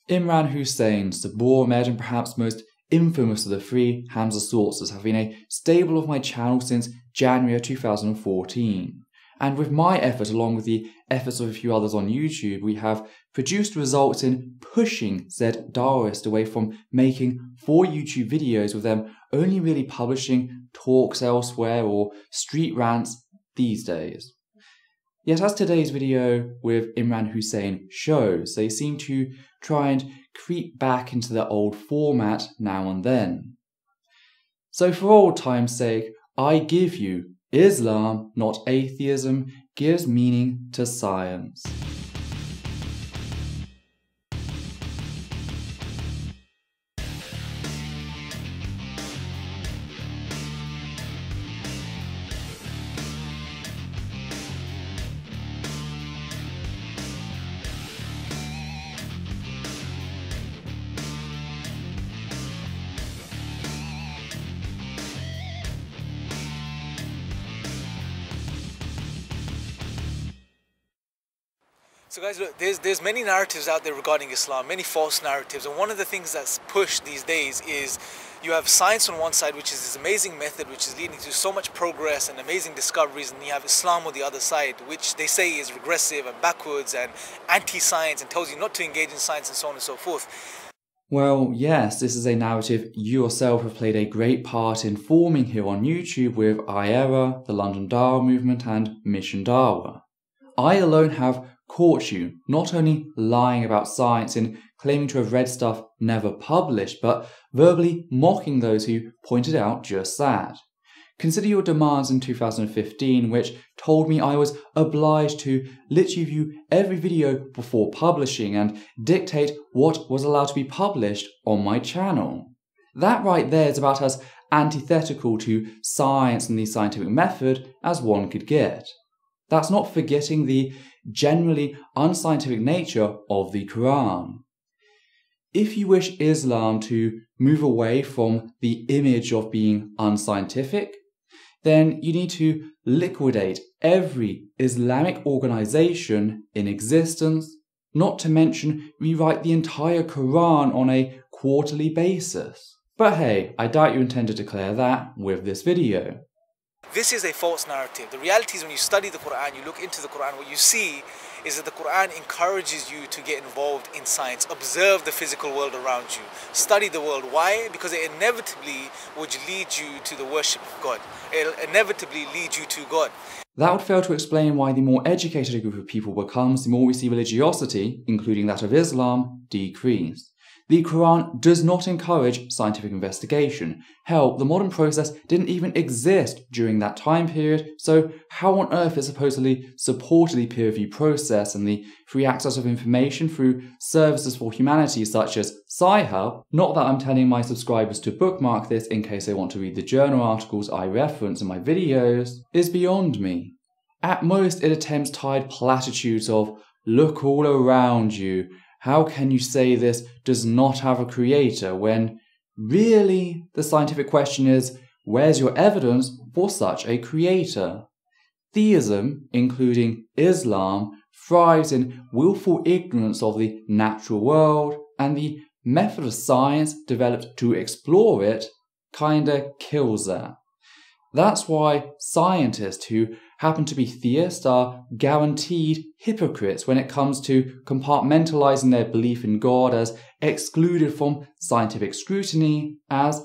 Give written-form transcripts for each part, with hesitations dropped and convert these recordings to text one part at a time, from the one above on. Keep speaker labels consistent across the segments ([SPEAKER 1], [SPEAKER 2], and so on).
[SPEAKER 1] Imran Hussein, Sabor Ahmed, and perhaps most infamous of the three, Hamza Tzortzis, have been a staple of my channel since January 2014. And with my effort, along with the efforts of a few others on YouTube, we have produced results in pushing said Dawahists away from making 4 YouTube videos, with them only really publishing talks elsewhere or street rants these days. Yet as today's video with Imran Hussein shows, they seem to try and creep back into their old format now and then. So for old time's sake, I give you Islam, not atheism, gives meaning to science.
[SPEAKER 2] So guys, look, there's many narratives out there regarding Islam, many false narratives, and one of the things that's pushed these days is you have science on one side, which is this amazing method which is leading to so much progress and amazing discoveries, and you have Islam on the other side, which they say is regressive and backwards and anti-science and tells you not to engage in science and so on and so forth.
[SPEAKER 1] Well, yes, this is a narrative you yourself have played a great part in forming here on YouTube with iError, the London Dawah movement, and Mission Dawah. I alone have caught you not only lying about science and claiming to have read stuff never published, but verbally mocking those who pointed out just that. Consider your demands in 2015, which told me I was obliged to literally view every video before publishing and dictate what was allowed to be published on my channel. That right there is about as antithetical to science and the scientific method as one could get. That's not forgetting the generally unscientific nature of the Qur'an. If you wish Islam to move away from the image of being unscientific, then you need to liquidate every Islamic organization in existence, not to mention rewrite the entire Qur'an on a quarterly basis. But hey, I doubt you intend to declare that with this video.
[SPEAKER 2] This is a false narrative. The reality is, when you study the Qur'an, you look into the Qur'an, what you see is that the Qur'an encourages you to get involved in science, observe the physical world around you, study the world. Why? Because it inevitably would lead you to the worship of God. It'll inevitably lead you to God.
[SPEAKER 1] That would fail to explain why the more educated a group of people becomes, the more we see religiosity, including that of Islam, decrease. The Qur'an does not encourage scientific investigation. Hell, the modern process didn't even exist during that time period, so how on earth is supposedly supported the peer review process and the free access of information through services for humanity such as Sci-Hub? Not that I'm telling my subscribers to bookmark this in case they want to read the journal articles I reference in my videos, is beyond me. At most, it attempts tired platitudes of, look all around you, how can you say this does not have a creator, when really the scientific question is, where's your evidence for such a creator? Theism, including Islam, thrives in willful ignorance of the natural world, and the method of science developed to explore it kinda kills that. That's why scientists who happen to be theists are guaranteed hypocrites when it comes to compartmentalizing their belief in God as excluded from scientific scrutiny, as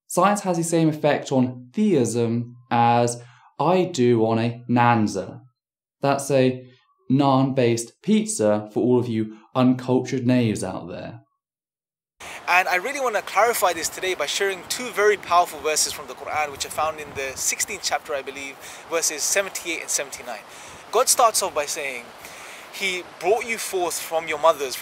[SPEAKER 1] science has the same effect on theism as I do on a nanza. That's a naan-based pizza for all of you uncultured knaves out there.
[SPEAKER 2] And I really want to clarify this today by sharing 2 very powerful verses from the Qur'an, which are found in the 16th chapter, I believe, verses 78 and 79. God starts off by saying, He brought you forth from your mother's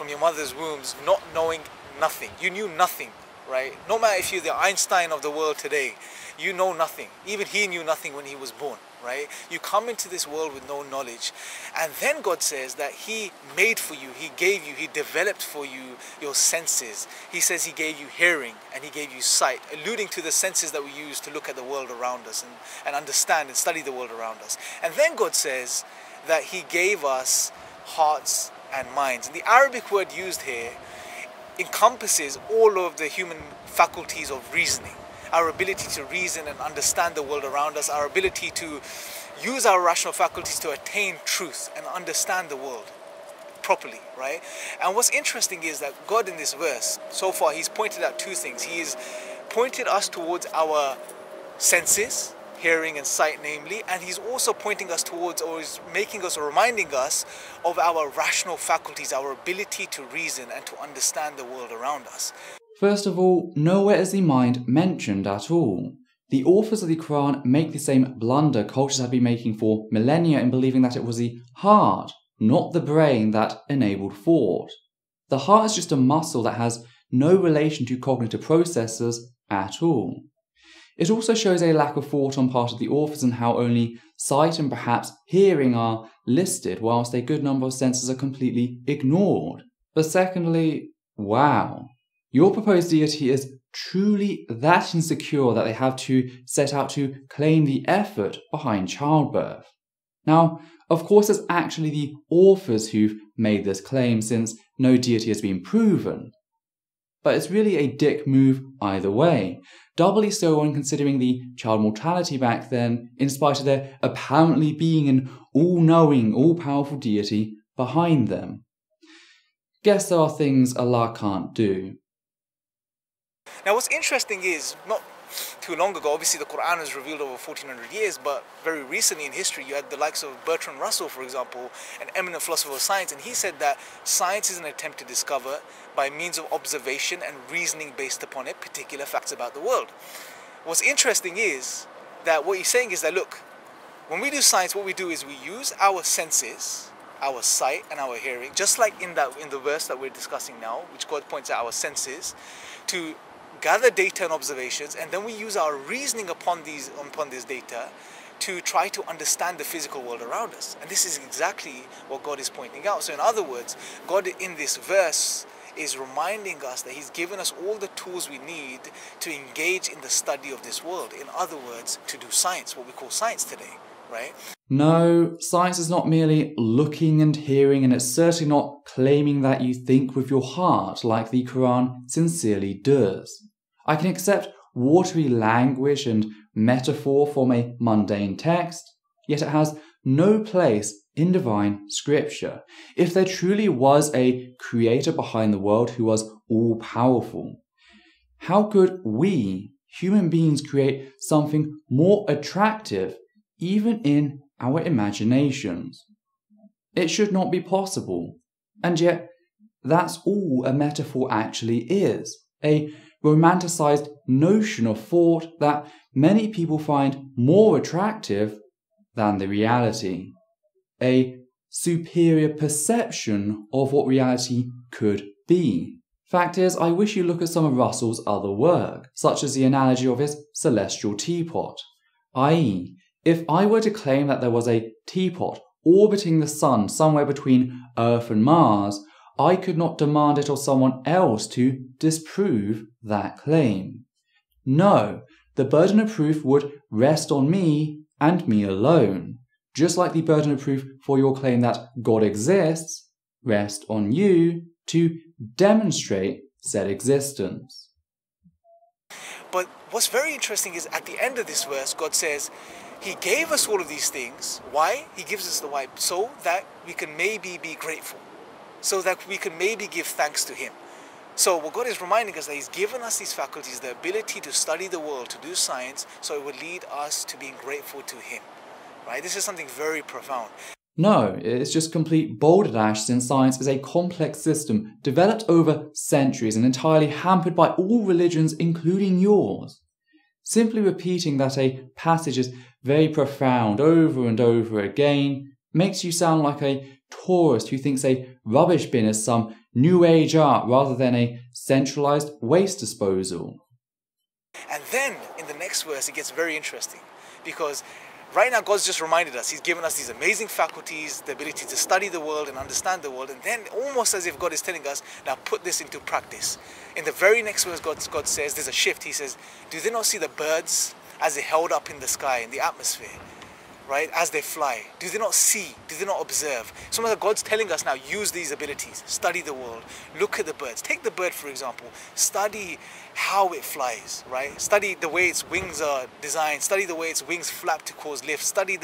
[SPEAKER 2] wombs, not knowing nothing. You knew nothing, right? No matter if you're the Einstein of the world today, you know nothing. Even he knew nothing when he was born, right? You come into this world with no knowledge. And then God says that He made for you, He gave you, He developed for you your senses. He says He gave you hearing and He gave you sight, alluding to the senses that we use to look at the world around us and understand and study the world around us. And then God says that He gave us hearts and minds. And the Arabic word used here encompasses all of the human faculties of reasoning. Our ability to reason and understand the world around us, our ability to use our rational faculties to attain truth and understand the world properly, right? And what's interesting is that God in this verse, so far, he's pointed out two things. He has pointed us towards our senses, hearing and sight namely, and he's also pointing us towards, or is making us, or reminding us of our rational faculties, our ability to reason and to understand the world around us.
[SPEAKER 1] First of all, nowhere is the mind mentioned at all. The authors of the Qur'an make the same blunder cultures have been making for millennia in believing that it was the heart, not the brain, that enabled thought. The heart is just a muscle that has no relation to cognitive processes at all. It also shows a lack of thought on part of the authors and how only sight and perhaps hearing are listed, whilst a good number of senses are completely ignored. But secondly, wow. Your proposed deity is truly that insecure that they have to set out to claim the effort behind childbirth. Now, of course, it's actually the authors who've made this claim, since no deity has been proven. But it's really a dick move either way. Doubly so when considering the child mortality back then, in spite of there apparently being an all-knowing, all-powerful deity behind them. Guess there are things Allah can't do.
[SPEAKER 2] Now what's interesting is, not too long ago, obviously the Qur'an was revealed over 1400 years, but very recently in history you had the likes of Bertrand Russell, for example, an eminent philosopher of science, and he said that science is an attempt to discover, by means of observation and reasoning based upon it, particular facts about the world. What's interesting is that what he's saying is that, look, when we do science, what we do is we use our senses, our sight and our hearing, just like in the verse that we're discussing now, which God points out, our senses, to gather data and observations, and then we use our reasoning upon this data to try to understand the physical world around us. And this is exactly what God is pointing out. So in other words, God in this verse is reminding us that he's given us all the tools we need to engage in the study of this world. In other words, to do science, what we call science today, right?
[SPEAKER 1] No, science is not merely looking and hearing, and it's certainly not claiming that you think with your heart like the Quran sincerely does. I can accept watery language and metaphor from a mundane text, yet it has no place in divine scripture. If there truly was a creator behind the world who was all-powerful, how could we, human beings, create something more attractive even in our imaginations? It should not be possible. And yet, that's all a metaphor actually is. A romanticized notion of thought that many people find more attractive than the reality. A superior perception of what reality could be. Fact is, I wish you look at some of Russell's other work, such as the analogy of his celestial teapot, i.e., if I were to claim that there was a teapot orbiting the sun somewhere between Earth and Mars, I could not demand it of someone else to disprove that claim. No, the burden of proof would rest on me and me alone, just like the burden of proof for your claim that God exists rests on you to demonstrate said existence.
[SPEAKER 2] But what's very interesting is at the end of this verse, God says, he gave us all of these things. Why? He gives us the why, so that we can maybe be grateful, so that we can maybe give thanks to him. So what God is reminding us that he's given us these faculties, the ability to study the world, to do science, so it would lead us to being grateful to him. Right? This is something very profound.
[SPEAKER 1] No, it's just complete balderdash, since science is a complex system developed over centuries and entirely hampered by all religions, including yours. Simply repeating that a passage is very profound over and over again makes you sound like a tourist who thinks a rubbish bin is some new age art rather than a centralized waste disposal.
[SPEAKER 2] And then in the next verse it gets very interesting, because right now God's just reminded us, he's given us these amazing faculties, the ability to study the world and understand the world, and then almost as if God is telling us, now put this into practice. In the very next verse God says, there's a shift, he says, do they not see the birds as they held up in the sky, in the atmosphere? right, as they fly? Do they not see? Do they not observe? Some of God's telling us now, use these abilities, study the world, look at the birds. Take the bird, for example, study how it flies, right? Study the way its wings are designed, study the way its wings flap to cause lift, study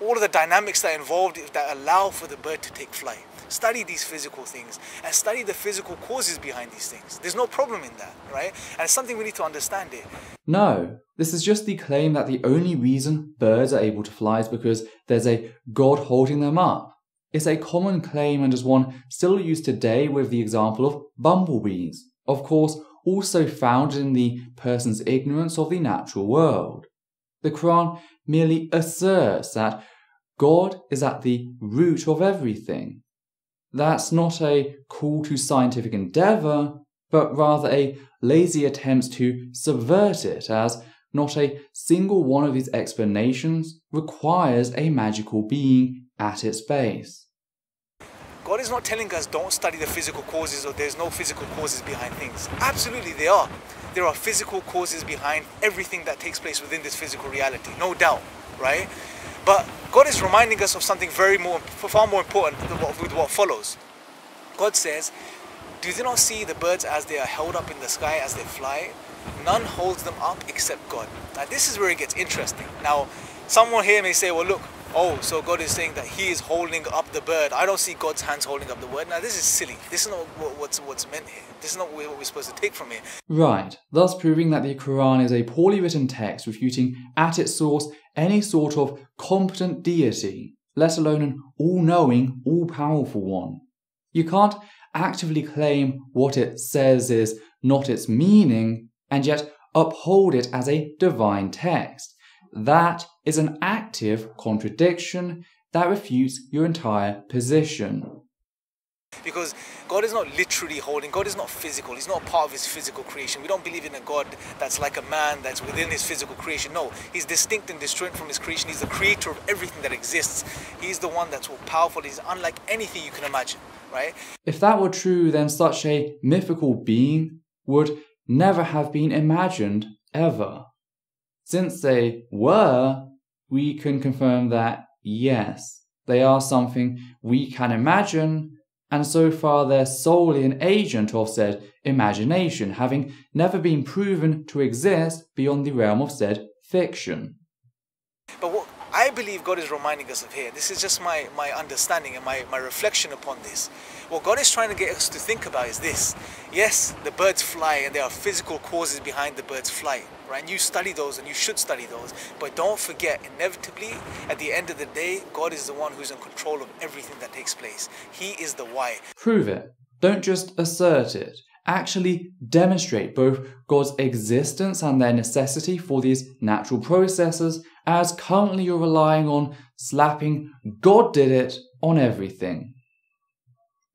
[SPEAKER 2] all of the dynamics that are involved that allow for the bird to take flight. Study these physical things and study the physical causes behind these things. There's no problem in that, right? And it's something we need to understand it.
[SPEAKER 1] No, this is just the claim that the only reason birds are able to fly is because there's a God holding them up. It's a common claim and is one still used today with the example of bumblebees, of course also founded in the person's ignorance of the natural world. The Qur'an merely asserts that God is at the root of everything. That's not a call to scientific endeavour, but rather a lazy attempt to subvert it, as not a single one of these explanations requires a magical being at its base.
[SPEAKER 2] God is not telling us don't study the physical causes or there's no physical causes behind things. Absolutely there are. There are physical causes behind everything that takes place within this physical reality, no doubt, right? But God is reminding us of something far more important with what follows. God says, do they not see the birds as they are held up in the sky as they fly? None holds them up except God. Now this is where it gets interesting. Now someone here may say, well look, oh, so God is saying that He is holding up the bird. I don't see God's hands holding up the bird. Now this is silly. This is not what's meant here. This is not what we're supposed to take from here.
[SPEAKER 1] Right, thus proving that the Qur'an is a poorly written text refuting at its source any sort of competent deity, let alone an all-knowing, all-powerful one. You can't actively claim what it says is not its meaning and yet uphold it as a divine text. That is an active contradiction that refutes your entire position.
[SPEAKER 2] Because God is not literally holding, God is not physical, He's not part of His physical creation. We don't believe in a God that's like a man that's within His physical creation. No, He's distinct and disjoint from His creation. He's the creator of everything that exists. He's the one that's all powerful. He's unlike anything you can imagine, right?
[SPEAKER 1] If that were true, then such a mythical being would never have been imagined ever. Since they were, we can confirm that, yes, they are something we can imagine, and so far they're solely an agent of said imagination, having never been proven to exist beyond the realm of said fiction.
[SPEAKER 2] But what I believe God is reminding us of here, this is just my understanding and my reflection upon this. What God is trying to get us to think about is this. Yes, the birds fly and there are physical causes behind the bird's flight, right? And you study those and you should study those. But don't forget, inevitably, at the end of the day, God is the one who's in control of everything that takes place. He is the why.
[SPEAKER 1] Prove it. Don't just assert it. Actually demonstrate both God's existence and their necessity for these natural processes, as currently you're relying on slapping "God did it" on everything.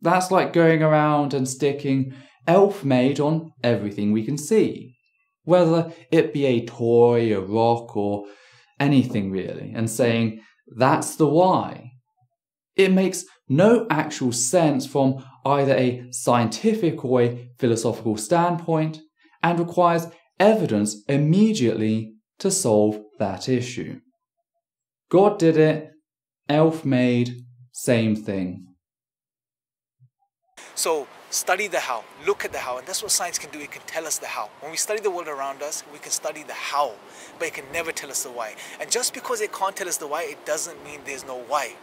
[SPEAKER 1] That's like going around and sticking "elf made" on everything we can see, whether it be a toy, a rock, or anything really, and saying that's the why. It makes no actual sense from either a scientific or a philosophical standpoint, and requires evidence immediately to solve that issue. God did it, elf made, same thing.
[SPEAKER 2] So study the how, look at the how, and that's what science can do. It can tell us the how. When we study the world around us, we can study the how, but it can never tell us the why. And just because it can't tell us the why, it doesn't mean there's no why.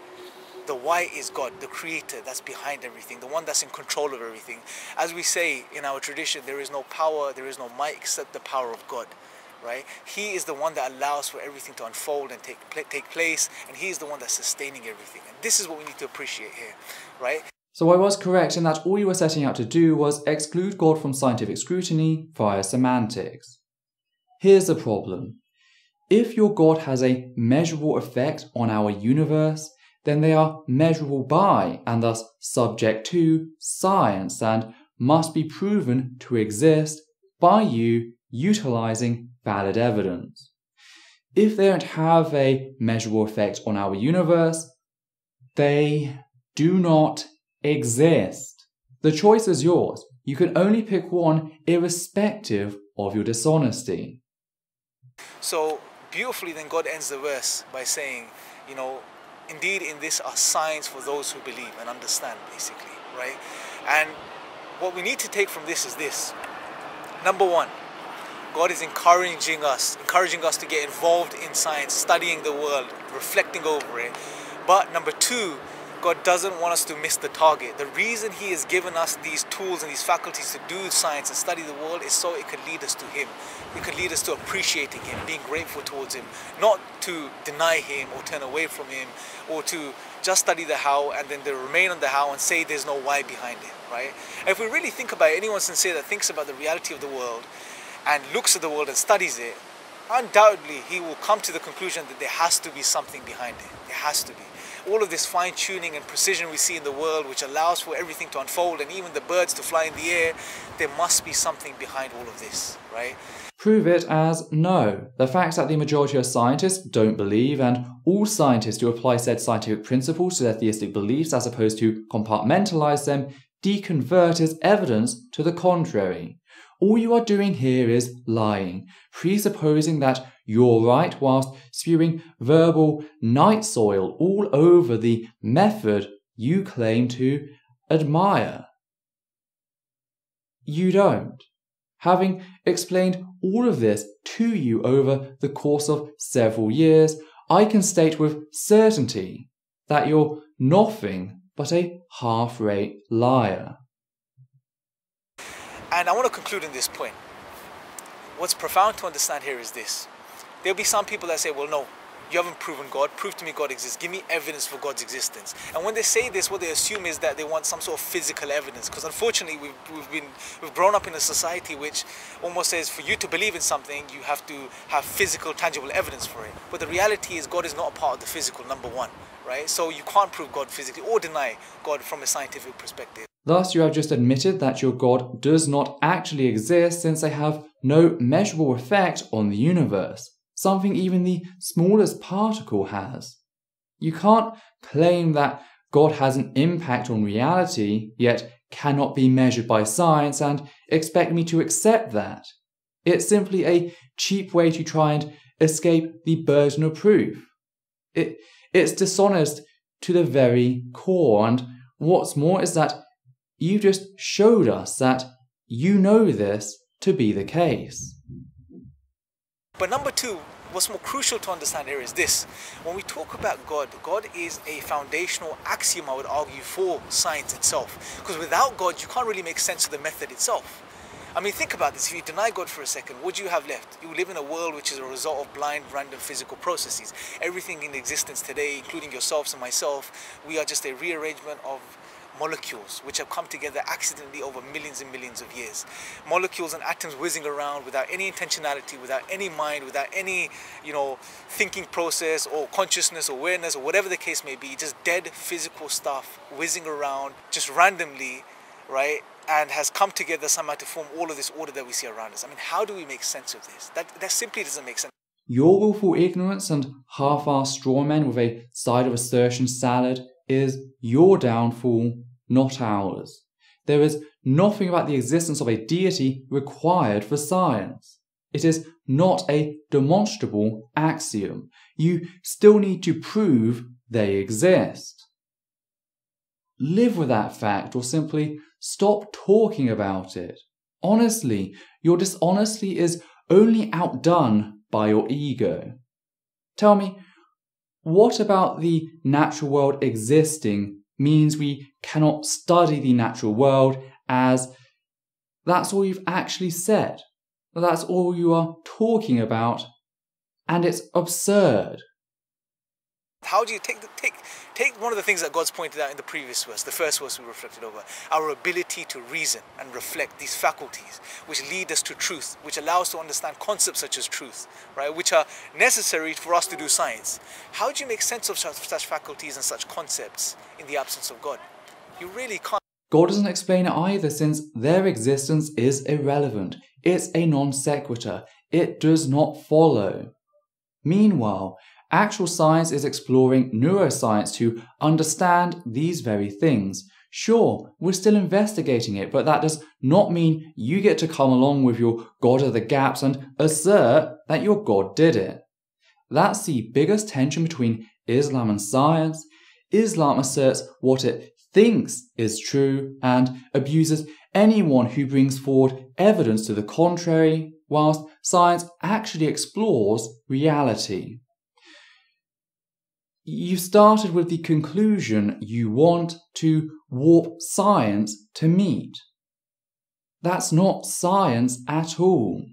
[SPEAKER 2] The why is God, the creator that's behind everything, the one that's in control of everything. As we say in our tradition, there is no power, there is no might except the power of God, right? He is the one that allows for everything to unfold and take place, and He is the one that's sustaining everything. And this is what we need to appreciate here, right?
[SPEAKER 1] So I was correct in that all you were setting out to do was exclude God from scientific scrutiny via semantics. Here's the problem. If your God has a measurable effect on our universe, then they are measurable by and thus subject to science and must be proven to exist by you utilizing valid evidence. If they don't have a measurable effect on our universe, they do not exist. The choice is yours. You can only pick one irrespective of your dishonesty.
[SPEAKER 2] So beautifully then God ends the verse by saying, you know, indeed in this are signs for those who believe and understand, basically, right? And what we need to take from this is this. Number one, God is encouraging us to get involved in science, studying the world, reflecting over it. But number two, God doesn't want us to miss the target. The reason He has given us these tools and these faculties to do science and study the world is so it could lead us to Him. It could lead us to appreciating Him, being grateful towards Him, not to deny Him or turn away from Him, or to just study the how and then to remain on the how and say there's no why behind it, right? And if we really think about it, anyone sincere that thinks about the reality of the world and looks at the world and studies it, undoubtedly he will come to the conclusion that there has to be something behind it. There has to be. All of this fine-tuning and precision we see in the world, which allows for everything to unfold and even the birds to fly in the air, there must be something behind all of this, right?
[SPEAKER 1] Prove it as no. The fact that the majority of scientists don't believe, and all scientists who apply said scientific principles to their theistic beliefs as opposed to compartmentalize them, deconvert as evidence to the contrary. All you are doing here is lying, presupposing that you're right whilst spewing verbal night soil all over the method you claim to admire. You don't. Having explained all of this to you over the course of several years, I can state with certainty that you're nothing but a half-rate liar.
[SPEAKER 2] And I want to conclude in this point. What's profound to understand here is this. There'll be some people that say, well, no, you haven't proven God. Prove to me God exists. Give me evidence for God's existence. And when they say this, what they assume is that they want some sort of physical evidence. Because unfortunately, we've grown up in a society which almost says for you to believe in something, you have to have physical, tangible evidence for it. But the reality is God is not a part of the physical, number one, right? So you can't prove God physically or deny God from a scientific perspective.
[SPEAKER 1] Thus, you have just admitted that your God does not actually exist since they have no measurable effect on the universe, something even the smallest particle has. You can't claim that God has an impact on reality, yet cannot be measured by science, and expect me to accept that. It's simply a cheap way to try and escape the burden of proof. It's dishonest to the very core, and what's more is that you just showed us that you know this to be the case.
[SPEAKER 2] But number two, what's more crucial to understand here is this. When we talk about God, God is a foundational axiom, I would argue, for science itself. Because without God, you can't really make sense of the method itself. I mean, think about this. If you deny God for a second, what do you have left? You live in a world which is a result of blind, random physical processes. Everything in existence today, including yourselves and myself, we are just a rearrangement of molecules which have come together accidentally over millions and millions of years. Molecules and atoms whizzing around without any intentionality, without any mind, without any, thinking process or consciousness or awareness or whatever the case may be, just dead physical stuff whizzing around just randomly, right? And has come together somehow to form all of this order that we see around us. I mean, how do we make sense of this? That simply doesn't make sense.
[SPEAKER 1] Your willful ignorance and half-assed straw men with a side of assertion salad is your downfall, not ours. There is nothing about the existence of a deity required for science. It is not a demonstrable axiom. You still need to prove they exist. Live with that fact or simply stop talking about it. Honestly, your dishonesty is only outdone by your ego. Tell me, what about the natural world existing means we cannot study the natural world, as that's all you've actually said? That's all you are talking about, and it's absurd.
[SPEAKER 2] How do you take one of the things that God's pointed out in the previous verse, the first verse we reflected over, our ability to reason and reflect, these faculties which lead us to truth, which allow us to understand concepts such as truth, right, which are necessary for us to do science. How do you make sense of such faculties and such concepts in the absence of God? You really can't.
[SPEAKER 1] God doesn't explain it either, since their existence is irrelevant. It's a non sequitur. It does not follow. Meanwhile, actual science is exploring neuroscience to understand these very things. Sure, we're still investigating it, but that does not mean you get to come along with your God of the gaps and assert that your God did it. That's the biggest tension between Islam and science, Islam asserts what it thinks is true and abuses anyone who brings forward evidence to the contrary, whilst science actually explores reality. You started with the conclusion you want to warp science to meet. That's not science at all.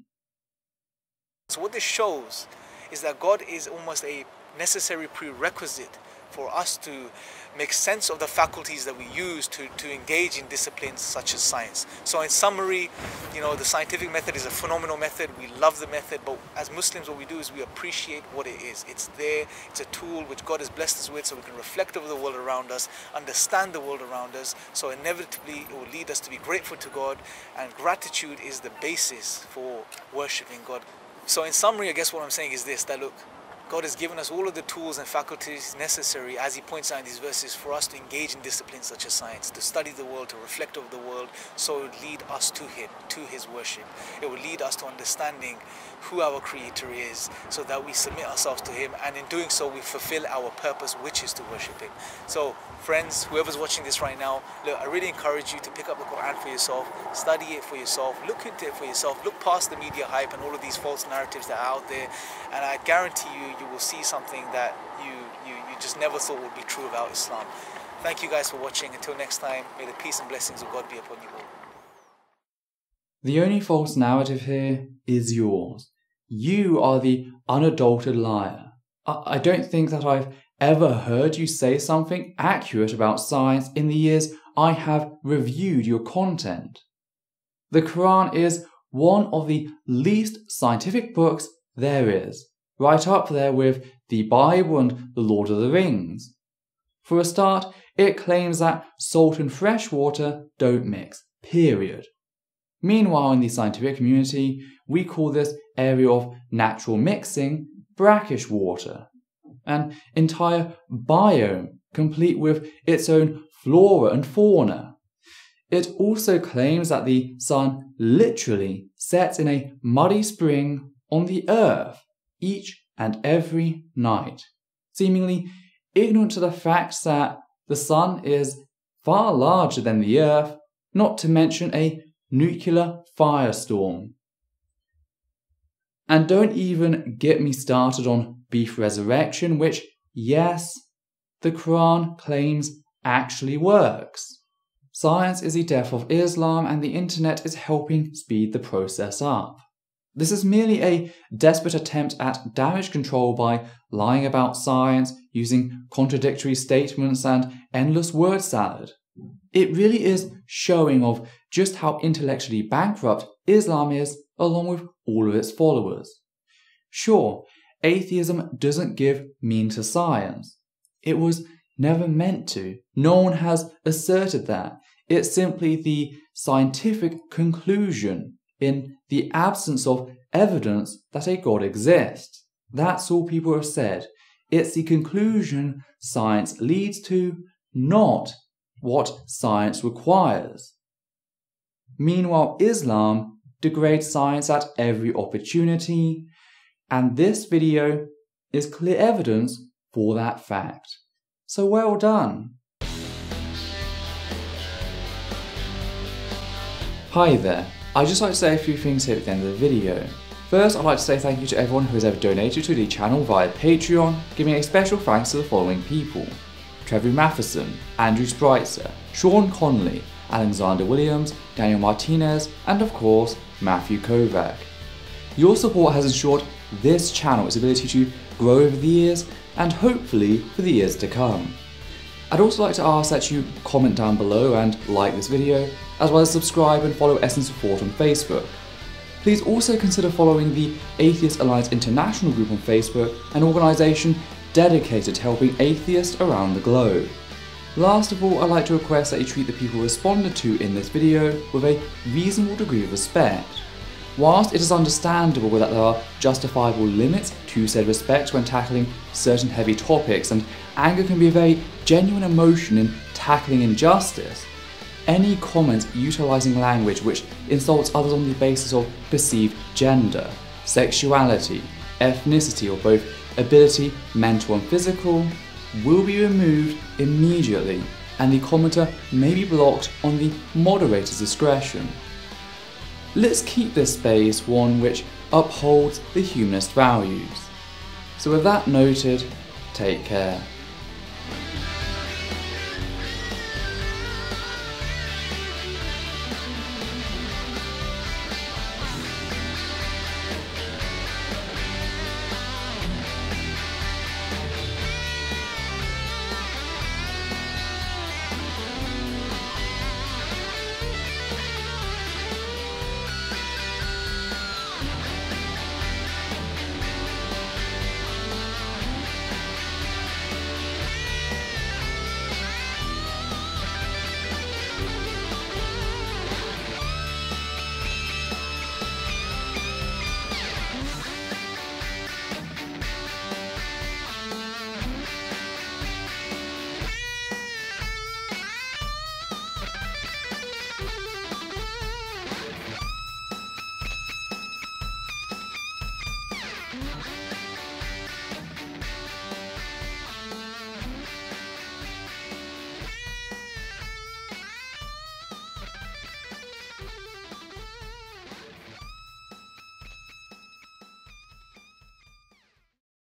[SPEAKER 2] So what this shows is that God is almost a necessary prerequisite for us to make sense of the faculties that we use to engage in disciplines such as science. So in summary, the scientific method is a phenomenal method. We love the method, but as Muslims what we do is we appreciate what it is. It's there, it's a tool which God has blessed us with so we can reflect over the world around us, understand the world around us, so inevitably it will lead us to be grateful to God, and gratitude is the basis for worshipping God. So in summary, I guess what I'm saying is this, that look, God has given us all of the tools and faculties necessary, as he points out in these verses, for us to engage in disciplines such as science, to study the world, to reflect over the world, so it would lead us to him, to his worship. It will lead us to understanding who our Creator is, so that we submit ourselves to him, and in doing so we fulfill our purpose, which is to worship him. So friends, whoever's watching this right now, look, I really encourage you to pick up the Quran for yourself, study it for yourself, look into it for yourself, look past the media hype and all of these false narratives that are out there, and I guarantee you will see something that you just never thought would be true about Islam. Thank you guys for watching. Until next time, may the peace and blessings of God be upon you all.
[SPEAKER 1] The only false narrative here is yours. You are the unadulterated liar. I don't think that I've ever heard you say something accurate about science in the years I have reviewed your content. The Quran is one of the least scientific books there is, right up there with the Bible and the Lord of the Rings. For a start, it claims that salt and fresh water don't mix, period. Meanwhile, in the scientific community, we call this area of natural mixing brackish water, an entire biome complete with its own flora and fauna. It also claims that the sun literally sets in a muddy spring on the earth each and every night, seemingly ignorant to the fact that the sun is far larger than the earth, not to mention a nuclear firestorm. And don't even get me started on beef resurrection, which, yes, the Quran claims actually works. Science is the death of Islam, and the internet is helping speed the process up. This is merely a desperate attempt at damage control by lying about science, using contradictory statements and endless word salad. It really is showing of just how intellectually bankrupt Islam is, along with all of its followers. Sure, atheism doesn't give meaning to science. It was never meant to. No one has asserted that. It's simply the scientific conclusion in the absence of evidence that a God exists. That's all people have said. It's the conclusion science leads to, not what science requires. Meanwhile, Islam degrades science at every opportunity, and this video is clear evidence for that fact. So well done. Hi there, I'd just like to say a few things here at the end of the video. First, I'd like to say thank you to everyone who has ever donated to the channel via Patreon, giving a special thanks to the following people: Trevor Matheson, Andrew Spreitzer, Sean Conley, Alexander Williams, Daniel Martinez, and of course, Matthew Kovac. Your support has ensured this channel its ability to grow over the years, and hopefully for the years to come. I'd also like to ask that you comment down below and like this video, as well as subscribe and follow Essence of Thought on Facebook. Please also consider following the Atheist Alliance International group on Facebook, an organisation dedicated to helping atheists around the globe. Last of all, I'd like to request that you treat the people responded to in this video with a reasonable degree of respect. Whilst it is understandable that there are justifiable limits to said respect when tackling certain heavy topics, and anger can be a very genuine emotion in tackling injustice, any comments utilising language which insults others on the basis of perceived gender, sexuality, ethnicity, or both ability, mental and physical, will be removed immediately, and the commenter may be blocked on the moderator's discretion. Let's keep this space one which upholds the humanist values. So with that noted, take care.